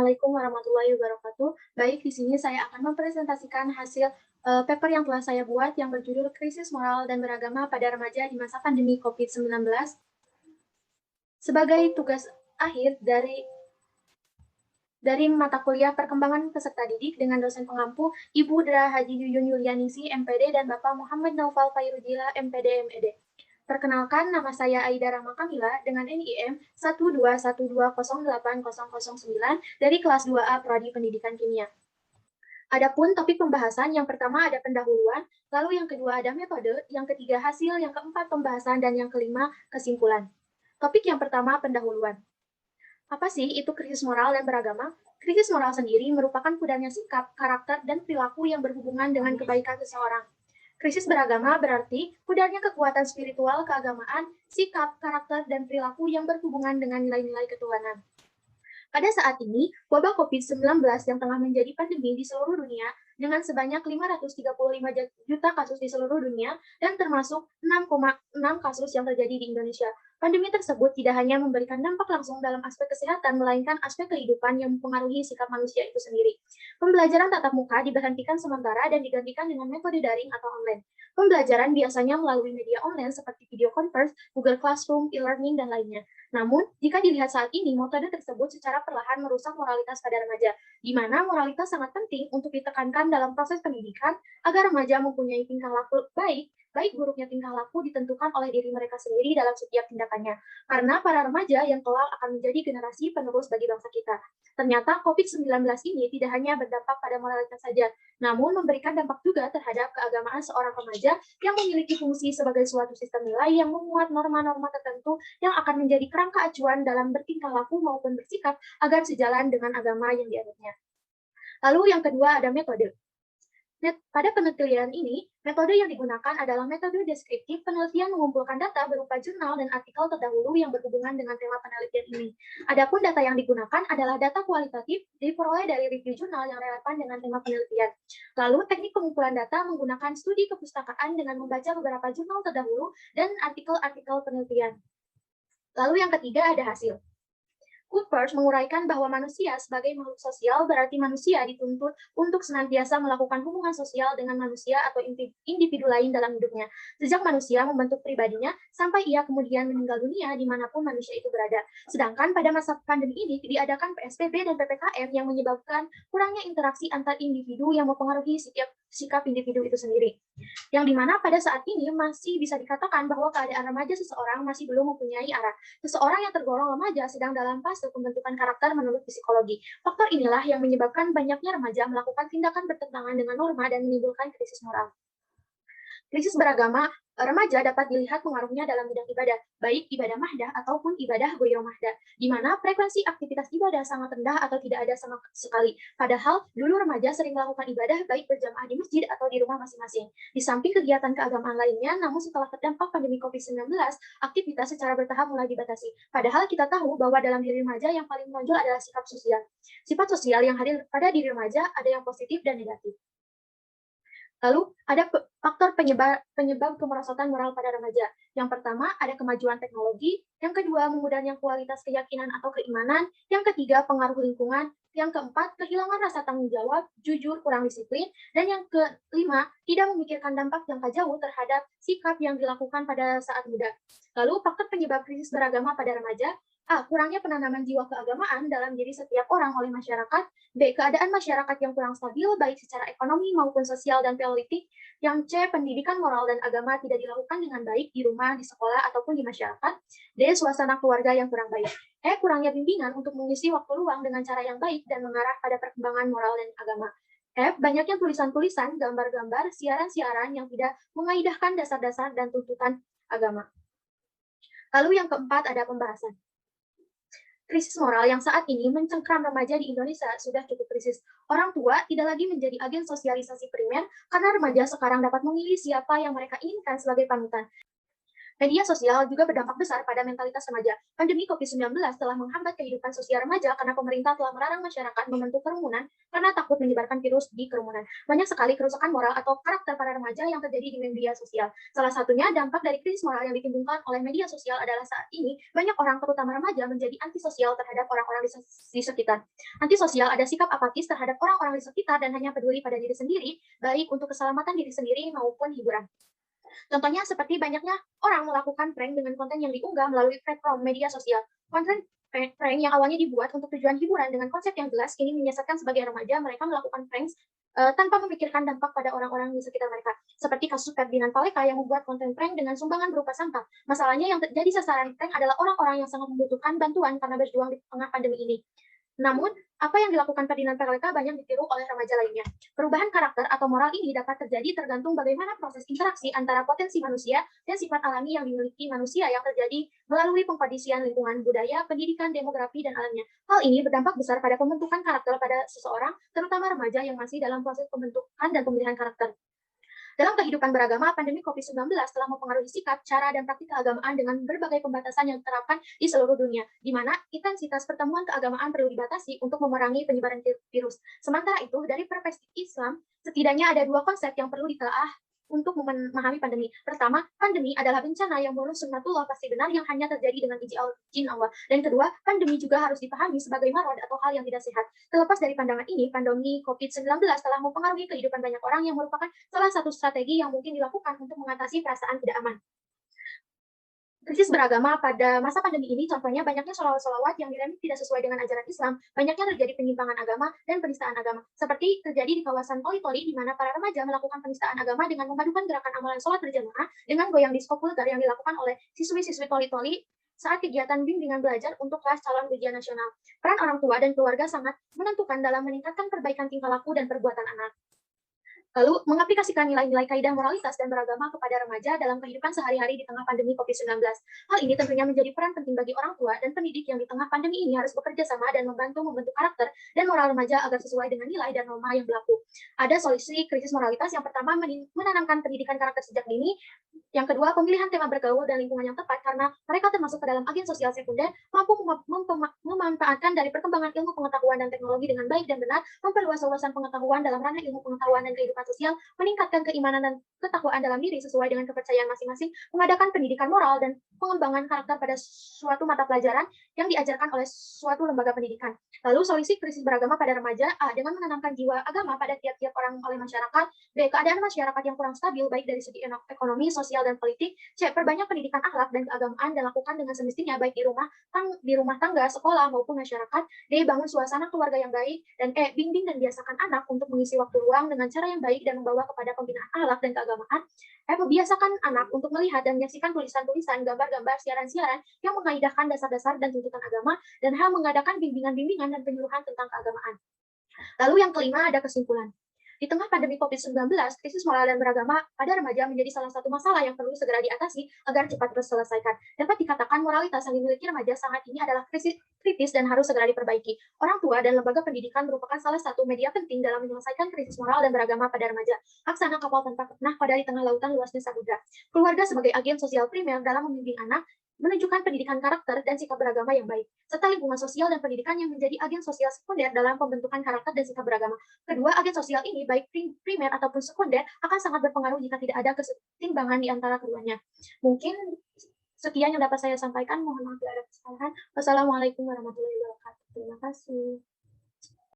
Assalamualaikum warahmatullahi wabarakatuh. Baik, di sini saya akan mempresentasikan hasil paper yang telah saya buat yang berjudul Krisis Moral dan Beragama pada Remaja di Masa Pandemi COVID-19 sebagai tugas akhir dari mata kuliah Perkembangan Peserta Didik dengan dosen pengampu Ibu Dra Haji Yuyun Yulianisi, MPD, dan Bapak Muhammad Naufal Fairudila, MPD, MED. Perkenalkan, nama saya Aida Rama Kamila dengan NIM 121208009 dari kelas 2A Prodi Pendidikan Kimia. Adapun topik pembahasan, yang pertama ada pendahuluan, lalu yang kedua ada metode, yang ketiga hasil, yang keempat pembahasan, dan yang kelima kesimpulan. Topik yang pertama, pendahuluan. Apa sih itu krisis moral dan beragama? Krisis moral sendiri merupakan pudarnya sikap, karakter, dan perilaku yang berhubungan dengan kebaikan seseorang. Krisis beragama berarti pudarnya kekuatan spiritual, keagamaan, sikap, karakter, dan perilaku yang berhubungan dengan nilai-nilai ketuhanan. Pada saat ini, wabah COVID-19 yang tengah menjadi pandemi di seluruh dunia dengan sebanyak 535 juta kasus di seluruh dunia dan termasuk 6,6 kasus yang terjadi di Indonesia. Pandemi tersebut tidak hanya memberikan dampak langsung dalam aspek kesehatan, melainkan aspek kehidupan yang mempengaruhi sikap manusia itu sendiri. Pembelajaran tatap muka diberhentikan sementara dan digantikan dengan metode daring atau online. Pembelajaran biasanya melalui media online seperti video conference, Google Classroom, e-learning, dan lainnya. Namun, jika dilihat saat ini, metode tersebut secara perlahan merusak moralitas pada remaja, di mana moralitas sangat penting untuk ditekankan dalam proses pendidikan agar remaja mempunyai tingkah laku baik buruknya tingkah laku ditentukan oleh diri mereka sendiri dalam setiap tindakannya. Karena para remaja yang kelak akan menjadi generasi penerus bagi bangsa kita. Ternyata COVID-19 ini tidak hanya berdampak pada moralitas saja, namun memberikan dampak juga terhadap keagamaan seorang remaja yang memiliki fungsi sebagai suatu sistem nilai yang memuat norma-norma tertentu yang akan menjadi kerangka acuan dalam bertingkah laku maupun bersikap agar sejalan dengan agama yang dianutnya. Lalu yang kedua ada metode. Pada penelitian ini, metode yang digunakan adalah metode deskriptif. Penelitian mengumpulkan data berupa jurnal dan artikel terdahulu yang berhubungan dengan tema penelitian ini. Adapun data yang digunakan adalah data kualitatif diperoleh dari review jurnal yang relevan dengan tema penelitian. Lalu, teknik pengumpulan data menggunakan studi kepustakaan dengan membaca beberapa jurnal terdahulu dan artikel-artikel penelitian. Lalu yang ketiga ada hasil. Coopers menguraikan bahwa manusia sebagai makhluk sosial berarti manusia dituntut untuk senantiasa melakukan hubungan sosial dengan manusia atau individu lain dalam hidupnya. Sejak manusia membentuk pribadinya sampai ia kemudian meninggal dunia dimanapun manusia itu berada. Sedangkan pada masa pandemi ini diadakan PSBB dan PPKM yang menyebabkan kurangnya interaksi antar individu yang mempengaruhi sikap individu itu sendiri. Yang dimana pada saat ini masih bisa dikatakan bahwa keadaan remaja seseorang masih belum mempunyai arah. Seseorang yang tergolong remaja sedang dalam fase pembentukan karakter menurut psikologi. Faktor inilah yang menyebabkan banyaknya remaja melakukan tindakan bertentangan dengan norma dan menimbulkan krisis moral. Krisis beragama remaja dapat dilihat pengaruhnya dalam bidang ibadah, baik ibadah mahdah ataupun ibadah goyo mahdah, di mana frekuensi aktivitas ibadah sangat rendah atau tidak ada sama sekali. Padahal dulu remaja sering melakukan ibadah baik berjamaah di masjid atau di rumah masing-masing. Di samping kegiatan keagamaan lainnya, namun setelah terdampak pandemi COVID-19, aktivitas secara bertahap mulai dibatasi. Padahal kita tahu bahwa dalam diri remaja yang paling menonjol adalah sikap sosial. Sifat sosial yang hadir pada diri remaja ada yang positif dan negatif. Lalu ada faktor penyebab kemerosotan moral pada remaja. Yang pertama ada kemajuan teknologi, yang kedua memudahnya kualitas keyakinan atau keimanan, yang ketiga pengaruh lingkungan, yang keempat kehilangan rasa tanggung jawab, jujur, kurang disiplin, dan yang kelima tidak memikirkan dampak jangka jauh terhadap sikap yang dilakukan pada saat muda. Lalu faktor penyebab krisis beragama pada remaja. A. Kurangnya penanaman jiwa keagamaan dalam diri setiap orang oleh masyarakat. B. Keadaan masyarakat yang kurang stabil, baik secara ekonomi maupun sosial dan politik. Yang C. Pendidikan moral dan agama tidak dilakukan dengan baik di rumah, di sekolah, ataupun di masyarakat. D. Suasana keluarga yang kurang baik. E. Kurangnya bimbingan untuk mengisi waktu luang dengan cara yang baik dan mengarah pada perkembangan moral dan agama. F. Banyaknya tulisan-tulisan, gambar-gambar, siaran-siaran yang tidak mengaidahkan dasar-dasar dan tuntutan agama. Lalu yang keempat ada pembahasan. Krisis moral yang saat ini mencengkram remaja di Indonesia sudah cukup krisis. Orang tua tidak lagi menjadi agen sosialisasi primer karena remaja sekarang dapat memilih siapa yang mereka inginkan sebagai panutan. Media sosial juga berdampak besar pada mentalitas remaja. Pandemi COVID-19 telah menghambat kehidupan sosial remaja karena pemerintah telah melarang masyarakat membentuk kerumunan karena takut menyebarkan virus di kerumunan. Banyak sekali kerusakan moral atau karakter para remaja yang terjadi di media sosial. Salah satunya dampak dari krisis moral yang ditimbulkan oleh media sosial adalah saat ini banyak orang, terutama remaja, menjadi antisosial terhadap orang-orang di sekitar. Antisosial ada sikap apatis terhadap orang-orang di sekitar dan hanya peduli pada diri sendiri, baik untuk keselamatan diri sendiri maupun hiburan. Contohnya seperti banyaknya orang melakukan prank dengan konten yang diunggah melalui platform media sosial. Konten prank yang awalnya dibuat untuk tujuan hiburan dengan konsep yang jelas, kini menyesatkan sebagai remaja mereka melakukan pranks tanpa memikirkan dampak pada orang-orang di sekitar mereka. Seperti kasus Ferdinand Paleka yang membuat konten prank dengan sumbangan berupa sampah. Masalahnya yang terjadi sasaran prank adalah orang-orang yang sangat membutuhkan bantuan karena berjuang di tengah pandemi ini. Namun, apa yang dilakukan Ferdinand Paleka banyak ditiru oleh remaja lainnya. Perubahan karakter atau moral ini dapat terjadi tergantung bagaimana proses interaksi antara potensi manusia dan sifat alami yang dimiliki manusia yang terjadi melalui pengkondisian lingkungan, budaya, pendidikan, demografi, dan alamnya. Hal ini berdampak besar pada pembentukan karakter pada seseorang, terutama remaja yang masih dalam proses pembentukan dan pemilihan karakter. Dalam kehidupan beragama, pandemi COVID-19 telah mempengaruhi sikap, cara, dan praktik keagamaan dengan berbagai pembatasan yang diterapkan di seluruh dunia, di mana intensitas pertemuan keagamaan perlu dibatasi untuk memerangi penyebaran virus. Sementara itu, dari perspektif Islam, setidaknya ada dua konsep yang perlu ditelaah untuk memahami pandemi. Pertama, pandemi adalah bencana yang menurut sunnatullah pasti benar yang hanya terjadi dengan izin Allah. Dan kedua, pandemi juga harus dipahami sebagai marad atau hal yang tidak sehat. Terlepas dari pandangan ini, pandemi COVID-19 telah mempengaruhi kehidupan banyak orang yang merupakan salah satu strategi yang mungkin dilakukan untuk mengatasi perasaan tidak aman. Krisis beragama pada masa pandemi ini, contohnya banyaknya sholawat-sholawat yang diremik tidak sesuai dengan ajaran Islam, banyaknya terjadi penyimpangan agama dan penistaan agama, seperti terjadi di kawasan Toli-Toli, di mana para remaja melakukan penistaan agama dengan memadukan gerakan amalan sholat berjamaah dengan goyang disco vulgar yang dilakukan oleh siswi-siswi Toli-Toli saat kegiatan bimbingan belajar untuk kelas calon ujian nasional. Peran orang tua dan keluarga sangat menentukan dalam meningkatkan perbaikan tingkah laku dan perbuatan anak. Lalu, mengaplikasikan nilai-nilai kaidah moralitas dan beragama kepada remaja dalam kehidupan sehari-hari di tengah pandemi COVID-19. Hal ini tentunya menjadi peran penting bagi orang tua dan pendidik yang di tengah pandemi ini harus bekerja sama dan membantu membentuk karakter dan moral remaja agar sesuai dengan nilai dan norma yang berlaku. Ada solusi krisis moralitas. Yang pertama, menanamkan pendidikan karakter sejak dini. Yang kedua, pemilihan tema bergaul dan lingkungan yang tepat karena mereka termasuk ke dalam agen sosial sekunder, mampu memanfaatkan dari perkembangan ilmu pengetahuan dan teknologi dengan baik dan benar, memperluas wawasan pengetahuan dalam ranah ilmu pengetahuan dan kehidupan sosial, meningkatkan keimanan dan ketakwaan dalam diri sesuai dengan kepercayaan masing-masing, mengadakan pendidikan moral dan pengembangan karakter pada suatu mata pelajaran yang diajarkan oleh suatu lembaga pendidikan. Lalu solusi krisis beragama pada remaja, A, dengan menanamkan jiwa agama pada tiap-tiap orang oleh masyarakat, B, keadaan masyarakat yang kurang stabil baik dari segi ekonomi, sosial, dan politik, C, perbanyak pendidikan akhlak dan keagamaan dan lakukan dengan semestinya baik di rumah tangga, sekolah, maupun masyarakat, D, bangun suasana keluarga yang baik, dan E, bimbing dan biasakan anak untuk mengisi waktu luang dengan cara yang baik dan membawa kepada pembinaan akhlak dan keagamaan. F, biasakan anak untuk melihat dan menyaksikan tulisan-tulisan, gambar-gambar, siaran-siaran yang mengaidahkan dasar-dasar dan tuntutan agama, dan H, mengadakan bimbingan-bimbingan dan penyuluhan tentang keagamaan. Lalu yang kelima ada kesimpulan. Di tengah pandemi COVID-19, krisis moral dan beragama pada remaja menjadi salah satu masalah yang perlu segera diatasi agar cepat terselesaikan. Dapat dikatakan moralitas yang dimiliki remaja saat ini adalah kritis dan harus segera diperbaiki. Orang tua dan lembaga pendidikan merupakan salah satu media penting dalam menyelesaikan krisis moral dan beragama pada remaja. Laksana kapal tanpa nahkoda di tengah lautan luasnya samudra. Keluarga sebagai agen sosial primer dalam membimbing anak, menunjukkan pendidikan karakter dan sikap beragama yang baik, serta lingkungan sosial dan pendidikan yang menjadi agen sosial sekunder dalam pembentukan karakter dan sikap beragama. Kedua agen sosial ini, baik primer ataupun sekunder, akan sangat berpengaruh jika tidak ada keseimbangan di antara keduanya. Mungkin sekian yang dapat saya sampaikan. Mohon maaf bila ada kesalahan. Wassalamualaikum warahmatullahi wabarakatuh. Terima kasih.